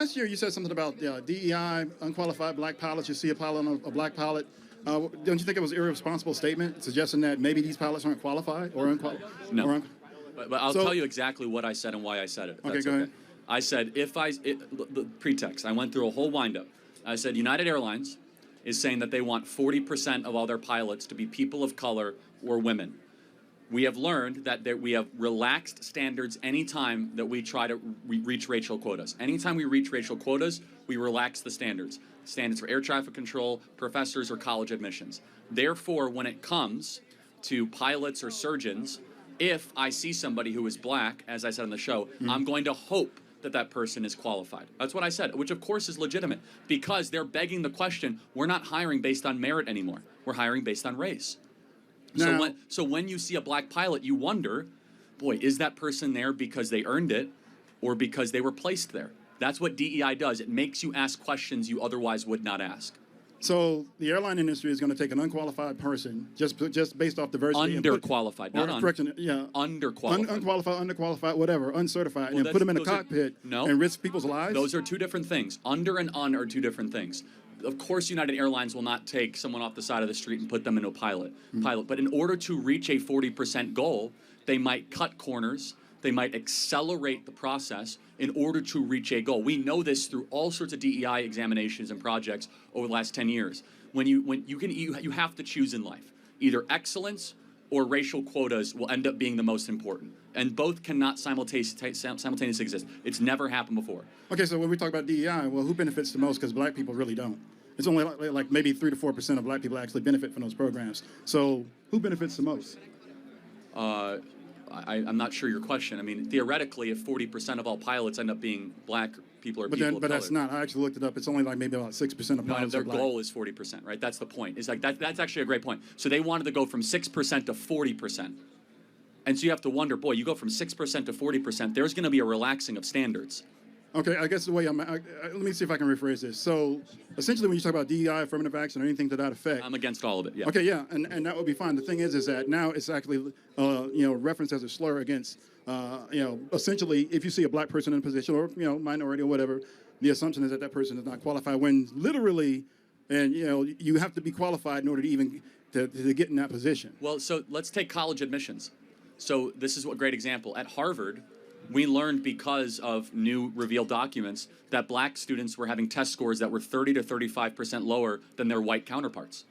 Last year you said something about DEI, unqualified black pilots. You see a pilot on a black pilot. Don't you think it was an irresponsible statement suggesting that maybe these pilots aren't qualified or unqualified? No. But I'll tell you exactly what I said and why I said it. Okay, go ahead. I said, the pretext, I went through a whole windup. I said, United Airlines is saying that they want 40% of all their pilots to be people of color or women. We have learned that we have relaxed standards anytime that we try to reach racial quotas. Anytime we reach racial quotas, we relax the standards. Standards for air traffic control, professors, or college admissions. Therefore, when it comes to pilots or surgeons, if I see somebody who is black, as I said on the show, I'm going to hope that that person is qualified. That's what I said, which of course is legitimate, because they're begging the question, we're not hiring based on merit anymore. We're hiring based on race. Now, so when you see a black pilot, you wonder, boy, is that person there because they earned it or because they were placed there? That's what DEI does. It makes you ask questions you otherwise would not ask. So the airline industry is going to take an unqualified person just based off diversity. Underqualified, not correction, yeah. Underqualified. Unqualified, underqualified, whatever, uncertified, and put them in a cockpit and risk people's lives? Those are two different things. Under and un are two different things. Of course, United Airlines will not take someone off the side of the street and put them into a pilot. But in order to reach a 40% goal, they might cut corners. They might accelerate the process in order to reach a goal. We know this through all sorts of DEI examinations and projects over the last 10 years. You have to choose in life. Either excellence or racial quotas will end up being the most important. And both cannot simultaneously exist. It's never happened before. Okay, so when we talk about DEI, well, who benefits the most? Because black people really don't. It's only like maybe 3 to 4% of black people actually benefit from those programs. So who benefits the most? I'm not sure your question. I mean, theoretically, if 40% of all pilots end up being black people or people of color. But that's not. I actually looked it up. It's only like maybe about 6% of pilots No, their are black. goal is 40%, right? That's the point. It's like that's actually a great point. So they wanted to go from 6% to 40%. And so you have to wonder, boy, you go from 6% to 40%, there's going to be a relaxing of standards. Okay, I guess the way let me see if I can rephrase this. So essentially when you talk about DEI, affirmative action, or anything to that effect. I'm against all of it, yeah. Okay, yeah, and that would be fine. The thing is that now it's actually, referenced as a slur against, essentially if you see a black person in a position or, minority or whatever, the assumption is that that person is not qualified when literally, and, you have to be qualified in order to even to get in that position. Well, so let's take college admissions. So this is a great example. At Harvard, we learned because of new revealed documents that black students were having test scores that were 30 to 35% lower than their white counterparts.